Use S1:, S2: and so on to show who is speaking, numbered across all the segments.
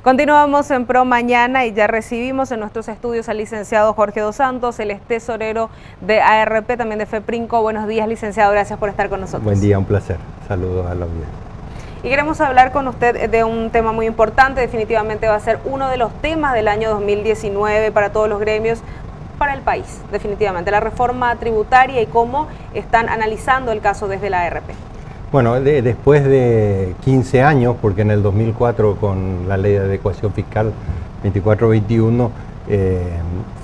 S1: Continuamos en Pro Mañana y ya recibimos en nuestros estudios al licenciado Jorge dos Santos, él es tesorero de ARP, también de FEPRINCO. Buenos días, licenciado, gracias por estar con nosotros.
S2: Buen día, un placer. Saludos a la audiencia.
S1: Y queremos hablar con usted de un tema muy importante, definitivamente va a ser uno de los temas del año 2019 para todos los gremios, para el país, definitivamente, la reforma tributaria y cómo están analizando el caso desde la ARP.
S2: Bueno, después de 15 años, porque en el 2004 con la Ley de Adecuación Fiscal 2421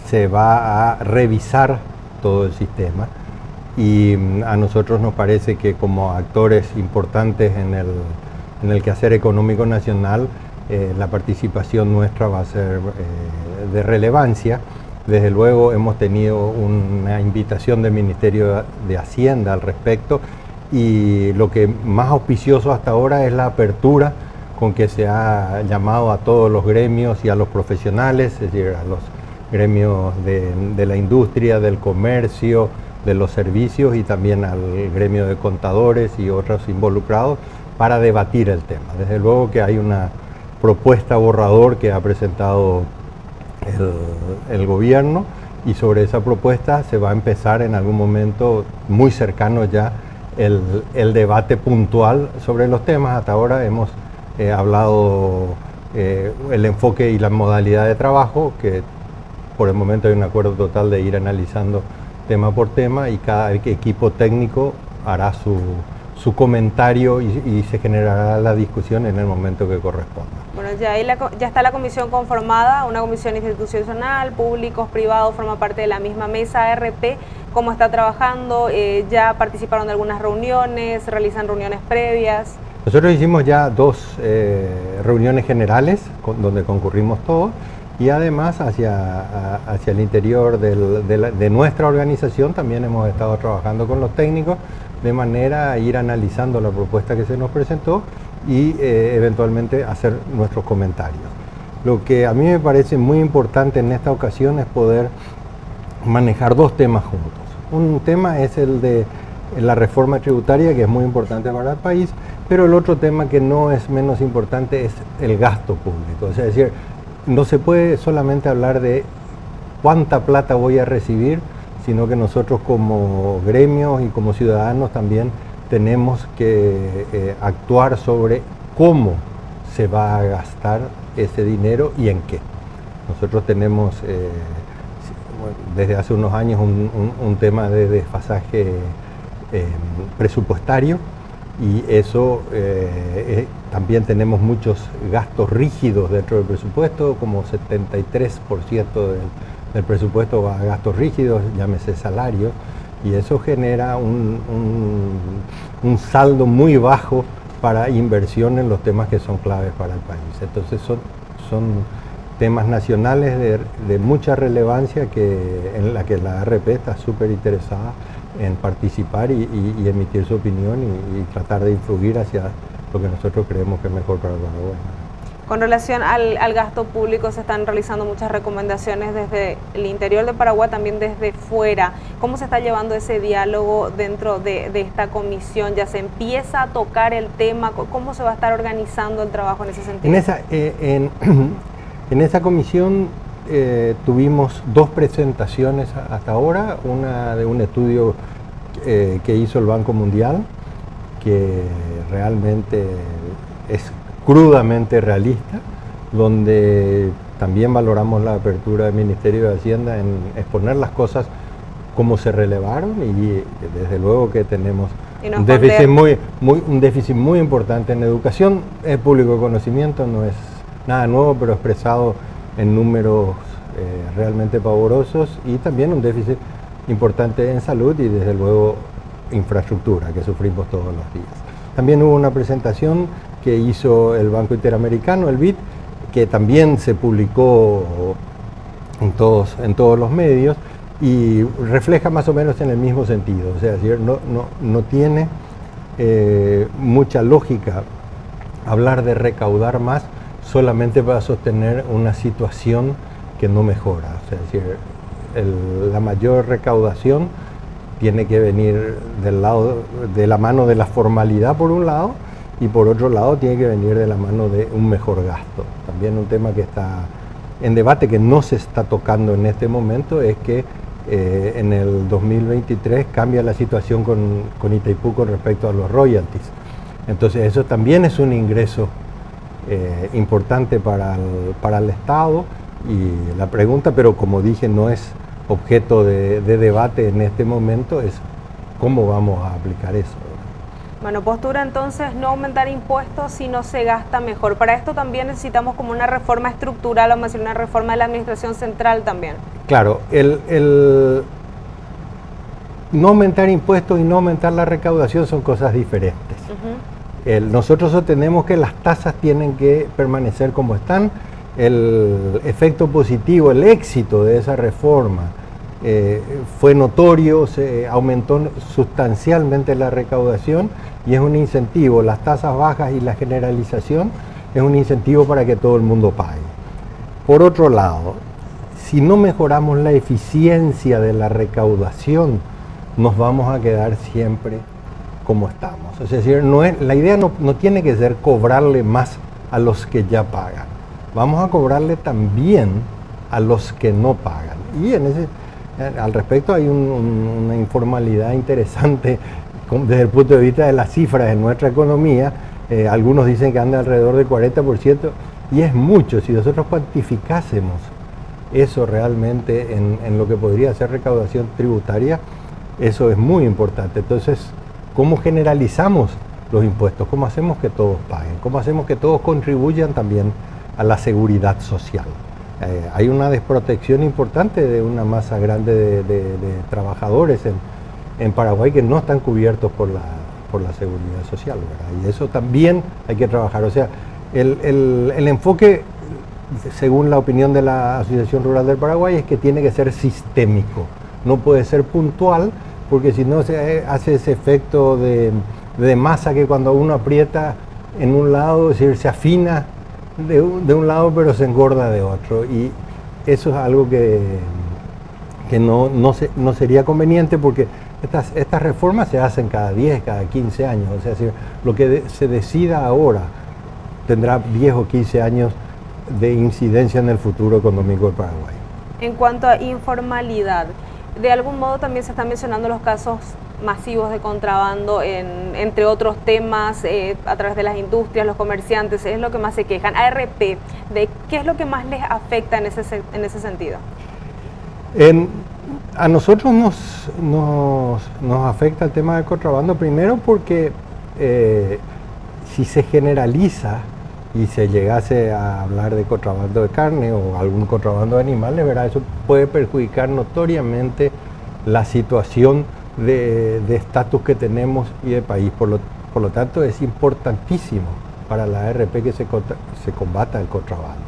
S2: se va a revisar todo el sistema y a nosotros nos parece que como actores importantes en el quehacer económico nacional, la participación nuestra va a ser de relevancia. Desde luego hemos tenido una invitación del Ministerio de Hacienda al respecto, y lo que más auspicioso hasta ahora es la apertura con que se ha llamado a todos los gremios y a los profesionales, es decir, a los gremios de la industria, del comercio, de los servicios y también al gremio de contadores y otros involucrados para debatir el tema. Desde luego que hay una propuesta borrador que ha presentado el gobierno y sobre esa propuesta se va a empezar en algún momento muy cercano ya el debate puntual sobre los temas. Hasta ahora hemos hablado el enfoque y la modalidad de trabajo, que por el momento hay un acuerdo total de ir analizando tema por tema y cada equipo técnico hará su comentario y se generará la discusión en el momento que corresponda.
S1: Bueno, ya está la comisión conformada, una comisión institucional, públicos, privados, forma parte de la misma mesa ARP. ¿Cómo está trabajando? ¿Ya participaron de algunas reuniones? ¿Realizan reuniones previas?
S2: Nosotros hicimos ya dos reuniones generales donde concurrimos todos y además hacia el interior de nuestra organización también hemos estado trabajando con los técnicos de manera a ir analizando la propuesta que se nos presentó y eventualmente hacer nuestros comentarios. Lo que a mí me parece muy importante en esta ocasión es poder manejar dos temas juntos. Un tema es el de la reforma tributaria, que es muy importante para el país, pero el otro tema que no es menos importante es el gasto público. O sea, es decir, no se puede solamente hablar de cuánta plata voy a recibir, sino que nosotros como gremios y como ciudadanos también tenemos que actuar sobre cómo se va a gastar ese dinero y en qué. Nosotros tenemos desde hace unos años un tema de desfasaje presupuestario y eso también tenemos muchos gastos rígidos dentro del presupuesto, como 73% del presupuesto va a gastos rígidos, llámese salarios, y eso genera un saldo muy bajo para inversión en los temas que son claves para el país. Entonces son temas nacionales de mucha relevancia en la que la ARP está súper interesada en participar y emitir su opinión y tratar de influir hacia lo que nosotros creemos que es mejor para el Paraguay.
S1: Con relación al gasto público se están realizando muchas recomendaciones desde el interior de Paraguay, también desde fuera. ¿Cómo se está llevando ese diálogo dentro de esta comisión? ¿Ya se empieza a tocar el tema? ¿Cómo se va a estar organizando el trabajo en ese sentido?
S2: En esa comisión tuvimos dos presentaciones hasta ahora, una de un estudio que hizo el Banco Mundial, que realmente es crudamente realista, donde también valoramos la apertura del Ministerio de Hacienda en exponer las cosas como se relevaron y desde luego que tenemos un déficit muy importante en educación. El público de conocimiento no es nada nuevo, pero expresado en números realmente pavorosos, y también un déficit importante en salud y desde luego infraestructura que sufrimos todos los días. También hubo una presentación que hizo el Banco Interamericano, el BID, que también se publicó en todos los medios y refleja más o menos en el mismo sentido. O sea, no tiene mucha lógica hablar de recaudar más solamente para sostener una situación que no mejora. O sea, es decir, la mayor recaudación tiene que venir de la mano de la formalidad por un lado y por otro lado tiene que venir de la mano de un mejor gasto. También un tema que está en debate, que no se está tocando en este momento, es que en el 2023 cambia la situación con Itaipú con respecto a los royalties. Entonces eso también es un ingreso importante para el Estado, y la pregunta, pero como dije, no es objeto de debate en este momento, es cómo vamos a aplicar eso.
S1: Bueno, postura entonces no aumentar impuestos si no se gasta mejor. Para esto también necesitamos como una reforma estructural, vamos a decir, una reforma de la administración central también.
S2: Claro, el no aumentar impuestos y no aumentar la recaudación son cosas diferentes. Nosotros sostenemos que las tasas tienen que permanecer como están. El efecto positivo, el éxito de esa reforma fue notorio, se aumentó sustancialmente la recaudación y es un incentivo. Las tasas bajas y la generalización es un incentivo para que todo el mundo pague. Por otro lado, si no mejoramos la eficiencia de la recaudación, nos vamos a quedar siempre como estamos. Es decir, la idea no tiene que ser cobrarle más a los que ya pagan. Vamos a cobrarle también a los que no pagan. Y al respecto hay una informalidad interesante desde el punto de vista de las cifras en nuestra economía. Algunos dicen que anda alrededor del 40%, y es mucho. Si nosotros cuantificásemos eso realmente en lo que podría ser recaudación tributaria, eso es muy importante. Entonces, ¿cómo generalizamos los impuestos? ¿Cómo hacemos que todos paguen? ¿Cómo hacemos que todos contribuyan también a la seguridad social? Hay una desprotección importante de una masa grande de trabajadores en Paraguay que no están cubiertos por la seguridad social, ¿verdad? Y eso también hay que trabajar. O sea, el enfoque, según la opinión de la Asociación Rural del Paraguay, es que tiene que ser sistémico, no puede ser puntual, porque si no se hace ese efecto de masa que cuando uno aprieta en un lado, es decir, se afina de un lado pero se engorda de otro, y eso es algo que no sería conveniente, porque estas reformas se hacen cada 10, cada 15 años, o sea, si lo que se decida ahora tendrá 10 o 15 años de incidencia en el futuro económico del Paraguay.
S1: En cuanto a informalidad, de algún modo también se están mencionando los casos masivos de contrabando, entre otros temas, a través de las industrias, los comerciantes, es lo que más se quejan. ARP, ¿de qué es lo que más les afecta en ese sentido?
S2: A nosotros nos afecta el tema del contrabando, primero porque si se generaliza y se llegase a hablar de contrabando de carne o algún contrabando de animales, ¿verdad? Eso puede perjudicar notoriamente la situación de estatus que tenemos y de país. Por lo tanto, es importantísimo para la ARP que se combata el contrabando.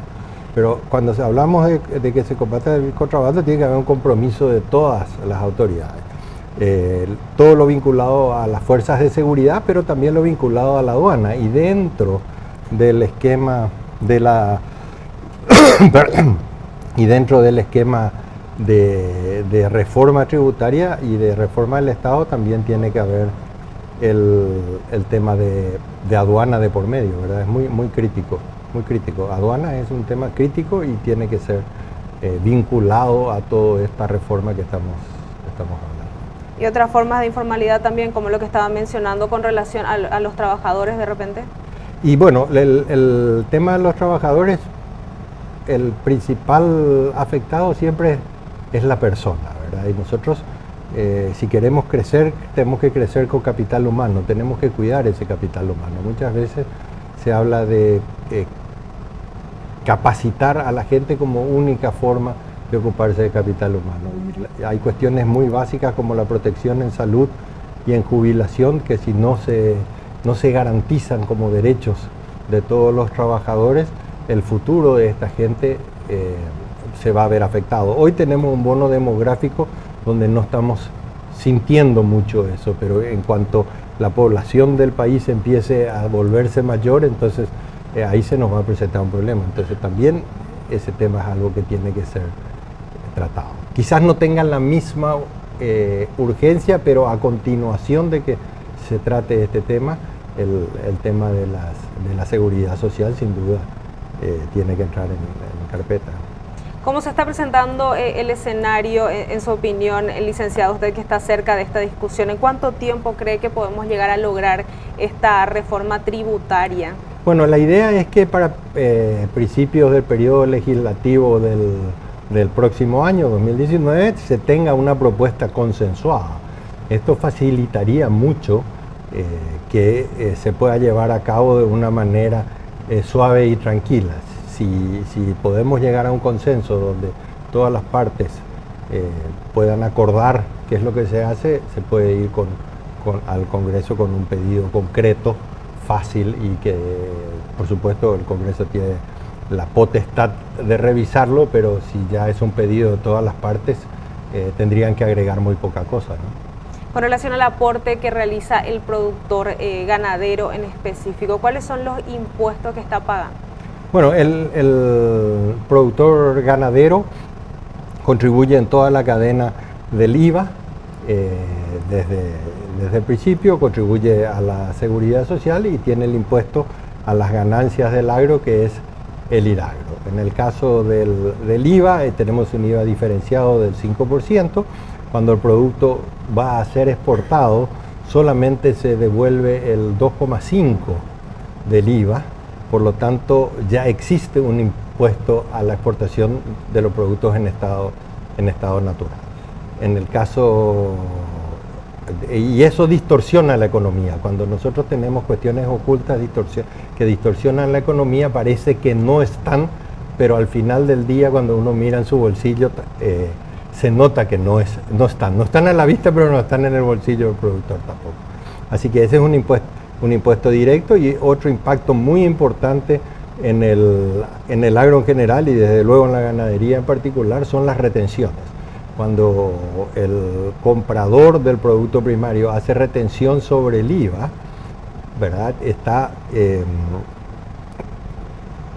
S2: Pero cuando hablamos de que se combata el contrabando, tiene que haber un compromiso de todas las autoridades. Todo lo vinculado a las fuerzas de seguridad, pero también lo vinculado a la aduana. Y dentro del esquema de reforma tributaria y de reforma del Estado, también tiene que haber el tema de aduana de por medio, ¿verdad? Es muy crítico, muy crítico. Aduana es un tema crítico y tiene que ser vinculado a toda esta reforma que estamos hablando.
S1: ¿Y otras formas de informalidad también, como lo que estaba mencionando con relación a los trabajadores de repente?
S2: Y bueno, el tema de los trabajadores, el principal afectado siempre es la persona, ¿verdad? Y nosotros, si queremos crecer, tenemos que crecer con capital humano, tenemos que cuidar ese capital humano. Muchas veces se habla de capacitar a la gente como única forma de ocuparse de capital humano. Y hay cuestiones muy básicas como la protección en salud y en jubilación que si no se garantizan como derechos de todos los trabajadores, el futuro de esta gente se va a ver afectado. Hoy tenemos un bono demográfico donde no estamos sintiendo mucho eso, pero en cuanto la población del país empiece a volverse mayor, entonces ahí se nos va a presentar un problema. Entonces también ese tema es algo que tiene que ser tratado. Quizás no tengan la misma urgencia, pero a continuación de que se trate este tema, el tema de la seguridad social sin duda tiene que entrar en carpeta.
S1: ¿Cómo se está presentando el escenario, en su opinión, el licenciado, usted que está cerca de esta discusión? ¿En cuánto tiempo cree que podemos llegar a lograr esta reforma tributaria?
S2: Bueno, la idea es que para principios del periodo legislativo del próximo año, 2019, se tenga una propuesta consensuada. Esto facilitaría mucho que se pueda llevar a cabo de una manera suave y tranquila. Si podemos llegar a un consenso donde todas las partes puedan acordar qué es lo que se hace, se puede ir al Congreso con un pedido concreto, fácil, y que por supuesto el Congreso tiene la potestad de revisarlo, pero si ya es un pedido de todas las partes, tendrían que agregar muy poca cosa, ¿no?
S1: Con relación al aporte que realiza el productor ganadero en específico, ¿cuáles son los impuestos que está pagando?
S2: Bueno, el productor ganadero contribuye en toda la cadena del IVA, desde el principio, contribuye a la seguridad social y tiene el impuesto a las ganancias del agro, que es el IRAGRO. En el caso del IVA, tenemos un IVA diferenciado del 5%. Cuando el producto va a ser exportado, solamente se devuelve el 2,5% del IVA. Por lo tanto, ya existe un impuesto a la exportación de los productos en estado natural. En el caso, y eso distorsiona la economía. Cuando nosotros tenemos cuestiones ocultas que distorsionan la economía, parece que no están, pero al final del día, cuando uno mira en su bolsillo, se nota que no están. No están a la vista, pero no están en el bolsillo del productor tampoco. Así que ese es un impuesto directo, y otro impacto muy importante en el agro en general y desde luego en la ganadería en particular son las retenciones. Cuando el comprador del producto primario hace retención sobre el IVA, ¿verdad?, está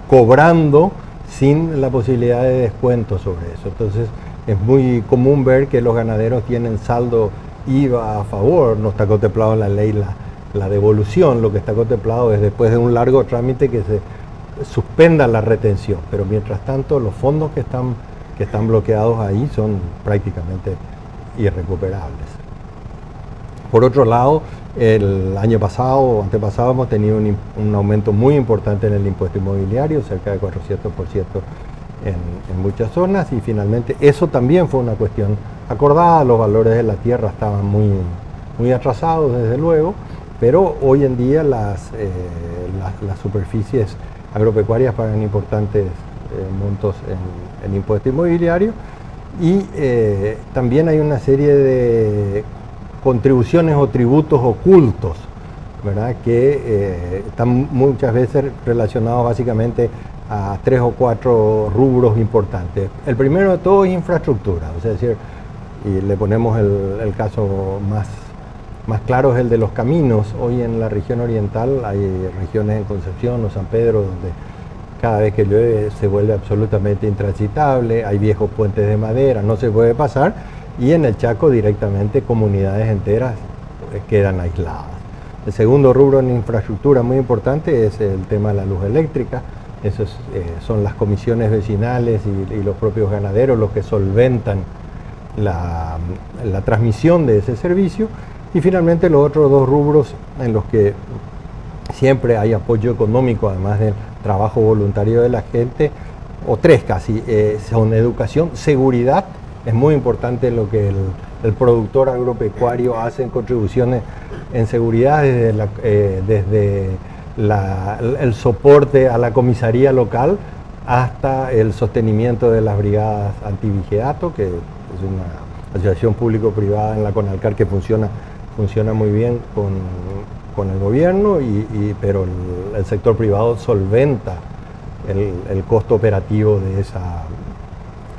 S2: cobrando sin la posibilidad de descuento sobre eso. Entonces es muy común ver que los ganaderos tienen saldo IVA a favor. No está contemplado en la ley la devolución. Lo que está contemplado es, después de un largo trámite, que se suspenda la retención, pero mientras tanto los fondos que están bloqueados ahí son prácticamente irrecuperables. Por otro lado, el año pasado o antepasado hemos tenido un aumento muy importante en el impuesto inmobiliario, cerca de 400% en muchas zonas, y finalmente eso también fue una cuestión acordada. Los valores de la tierra estaban muy atrasados, desde luego, pero hoy en día las superficies agropecuarias pagan importantes montos en impuesto inmobiliario, y también hay una serie de contribuciones o tributos ocultos, ¿verdad?, que están muchas veces relacionados básicamente a 3 o 4 rubros importantes. El primero de todo es infraestructura, o sea, es decir, y le ponemos el caso más claro, es el de los caminos. Hoy en la región oriental hay regiones en Concepción o San Pedro donde cada vez que llueve se vuelve absolutamente intransitable, hay viejos puentes de madera, no se puede pasar, y en el Chaco directamente comunidades enteras quedan aisladas. El segundo rubro en infraestructura muy importante es el tema de la luz eléctrica. Esos son las comisiones vecinales y los propios ganaderos los que solventan la transmisión de ese servicio. Y finalmente los otros dos rubros en los que siempre hay apoyo económico, además del trabajo voluntario de la gente, o tres casi, son educación, seguridad. Es muy importante lo que el productor agropecuario hace en contribuciones en seguridad, desde el soporte a la comisaría local hasta el sostenimiento de las brigadas antivigiato, que es una asociación público-privada en la CONALCAR que funciona muy bien con el gobierno, pero el sector privado solventa el costo operativo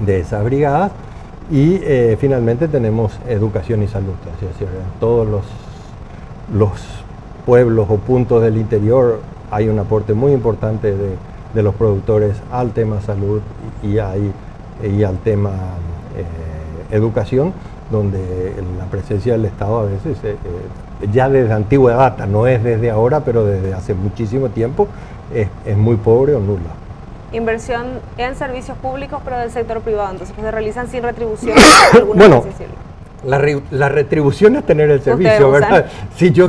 S2: de esas brigadas. Y finalmente tenemos educación y salud, es decir, en todos los pueblos o puntos del interior hay un aporte muy importante de los productores al tema salud y al tema educación, donde la presencia del Estado a veces ya desde antigua data, no es desde ahora, pero desde hace muchísimo tiempo, es muy pobre o nula.
S1: Inversión en servicios públicos, pero del sector privado, entonces que se realizan sin retribución.
S2: Bueno, la retribución es tener el servicio, ¿verdad? Si yo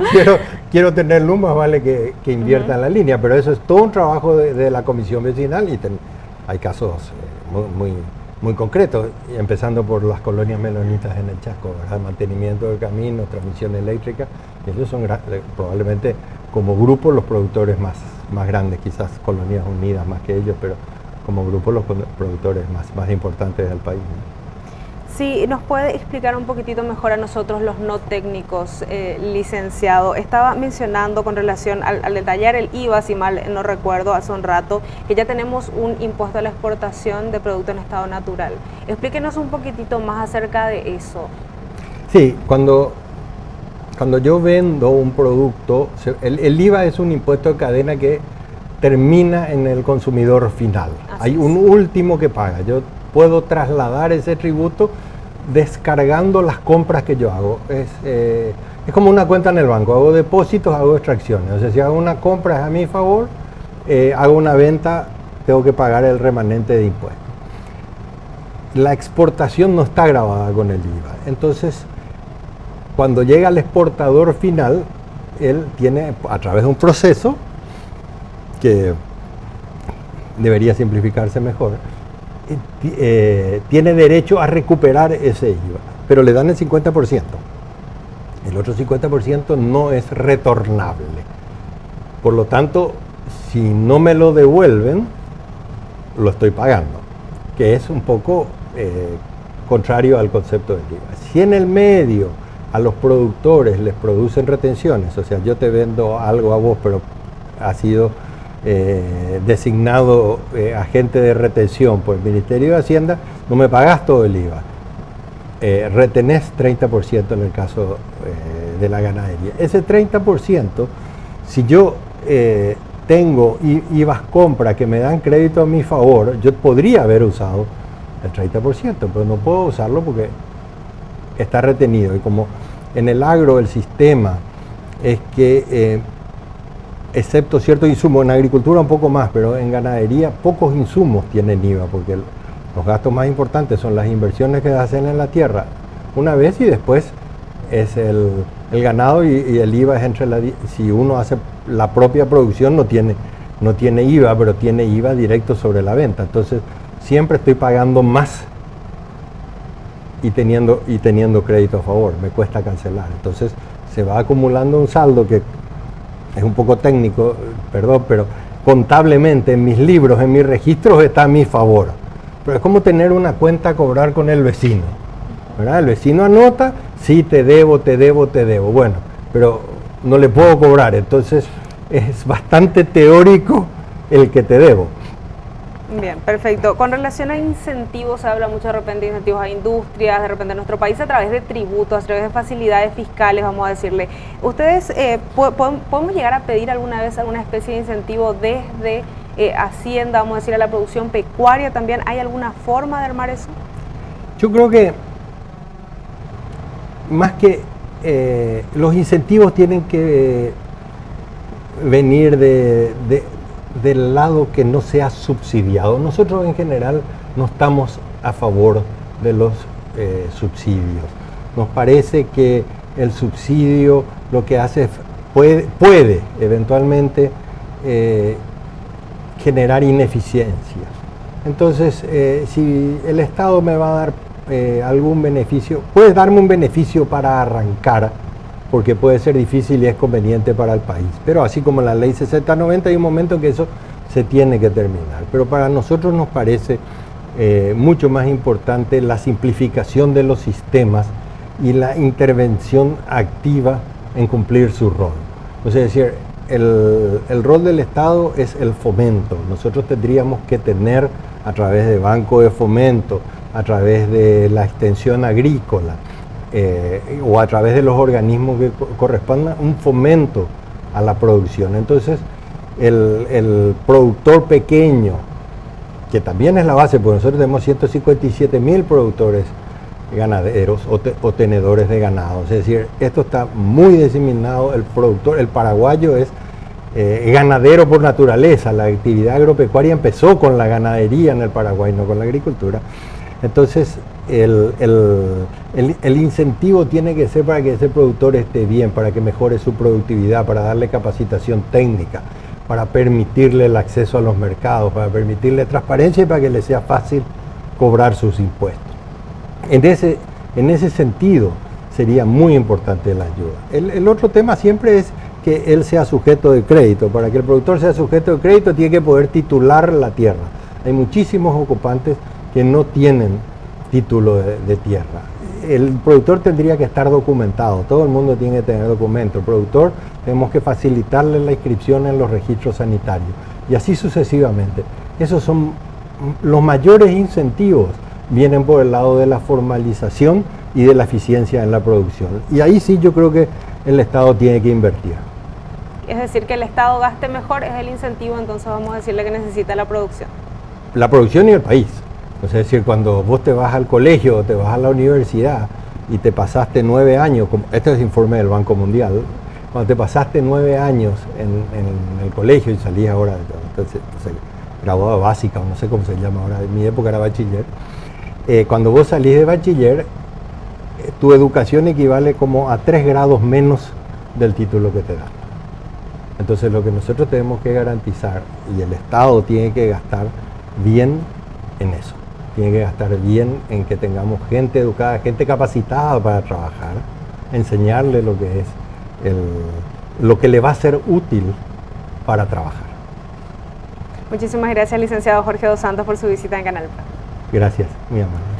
S2: quiero tenerlo, más vale que invierta en la línea, pero eso es todo un trabajo de la comisión vecinal y hay casos muy concretos, empezando por las colonias menonitas en el Chaco, ¿verdad? Mantenimiento de caminos, transmisión eléctrica, ellos son probablemente como grupo los productores más grandes, quizás Colonias Unidas más que ellos, pero como grupo los productores más importantes del país, ¿no?
S1: Sí, ¿nos puede explicar un poquitito mejor a nosotros los no técnicos, licenciado? Estaba mencionando con relación al detallar el IVA, si mal no recuerdo, hace un rato, que ya tenemos un impuesto a la exportación de productos en estado natural. Explíquenos un poquitito más acerca de eso.
S2: Sí, cuando yo vendo un producto, el IVA es un impuesto de cadena que termina en el consumidor final. Hay un último que paga. Yo puedo trasladar ese tributo descargando las compras que yo hago. Es como una cuenta en el banco, hago depósitos, hago extracciones. O sea, si hago una compra es a mi favor, hago una venta, tengo que pagar el remanente de impuestos. La exportación no está grabada con el IVA. Entonces, cuando llega al exportador final, él tiene, a través de un proceso que debería simplificarse mejor, tiene derecho a recuperar ese IVA, pero le dan el 50%. El otro 50% no es retornable. Por lo tanto, si no me lo devuelven, lo estoy pagando, que es un poco contrario al concepto del IVA. Si en el medio a los productores les producen retenciones, o sea, yo te vendo algo a vos, pero ha sido designado agente de retención por el Ministerio de Hacienda, no me pagás todo el IVA. Retenés 30% en el caso de la ganadería. Ese 30%, si yo tengo IVAs compra que me dan crédito a mi favor, yo podría haber usado el 30%, pero no puedo usarlo porque está retenido. Y como en el agro el sistema es que excepto ciertos insumos, en agricultura un poco más, pero en ganadería pocos insumos tienen IVA, porque los gastos más importantes son las inversiones que se hacen en la tierra una vez y después es el ganado y el IVA es si uno hace la propia producción no tiene IVA, pero tiene IVA directo sobre la venta, entonces siempre estoy pagando más y teniendo crédito a favor, me cuesta cancelar, entonces se va acumulando un saldo que es un poco técnico, perdón, pero contablemente en mis libros, en mis registros está a mi favor. Pero es como tener una cuenta a cobrar con el vecino, ¿verdad? El vecino anota, sí, te debo. Bueno, pero no le puedo cobrar, entonces es bastante teórico el que te debo.
S1: Bien, perfecto. Con relación a incentivos, se habla mucho de repente de incentivos a industrias, de repente en nuestro país a través de tributos, a través de facilidades fiscales, vamos a decirle. ¿Ustedes podemos llegar a pedir alguna vez alguna especie de incentivo desde Hacienda, vamos a decir, a la producción pecuaria también? ¿Hay alguna forma de armar eso?
S2: Yo creo que más que los incentivos tienen que venir del lado que no sea subsidiado. Nosotros en general no estamos a favor de los subsidios. Nos parece que el subsidio lo que hace puede eventualmente generar ineficiencias. Entonces, si el Estado me va a dar algún beneficio, puede darme un beneficio para arrancar, porque puede ser difícil y es conveniente para el país. Pero así como la ley 6090 hay un momento en que eso se tiene que terminar. Pero para nosotros nos parece mucho más importante la simplificación de los sistemas y la intervención activa en cumplir su rol. O sea, es decir, el rol del Estado es el fomento. Nosotros tendríamos que tener a través de banco de fomento, a través de la extensión agrícola, o a través de los organismos que correspondan, un fomento a la producción. Entonces, el productor pequeño, que también es la base, porque nosotros tenemos 157.000 productores ganaderos o tenedores de ganado. Es decir, esto está muy diseminado. El productor, el paraguayo es ganadero por naturaleza. La actividad agropecuaria empezó con la ganadería en el Paraguay, no con la agricultura. Entonces, el incentivo tiene que ser para que ese productor esté bien, para que mejore su productividad, para darle capacitación técnica, para permitirle el acceso a los mercados, para permitirle transparencia y para que le sea fácil cobrar sus impuestos. En ese sentido sería muy importante la ayuda. El otro tema siempre es que él sea sujeto de crédito. Para que el productor sea sujeto de crédito tiene que poder titular la tierra. Hay muchísimos ocupantes que no tienen título de tierra. El productor tendría que estar documentado, todo el mundo tiene que tener documento. El productor tenemos que facilitarle la inscripción en los registros sanitarios y así sucesivamente. Esos son los mayores incentivos, vienen por el lado de la formalización y de la eficiencia en la producción. Y ahí sí yo creo que el Estado tiene que invertir.
S1: Es decir, que el Estado gaste mejor es el incentivo, entonces vamos a decirle que necesita la producción.
S2: La producción y el país. Es decir, cuando vos te vas al colegio o te vas a la universidad y te pasaste 9 años, este es el informe del Banco Mundial, cuando te pasaste 9 años en el colegio y salís ahora, entonces, graduado básica o no sé cómo se llama ahora, en mi época era bachiller, cuando vos salís de bachiller, tu educación equivale como a 3 grados menos del título que te dan. Entonces lo que nosotros tenemos que garantizar, y el Estado tiene que gastar bien en eso, tiene que gastar bien en que tengamos gente educada, gente capacitada para trabajar, enseñarle lo que es lo que le va a ser útil para trabajar.
S1: Muchísimas gracias, licenciado Jorge dos Santos, por su visita en Canal Paz.
S2: Gracias, mi amor.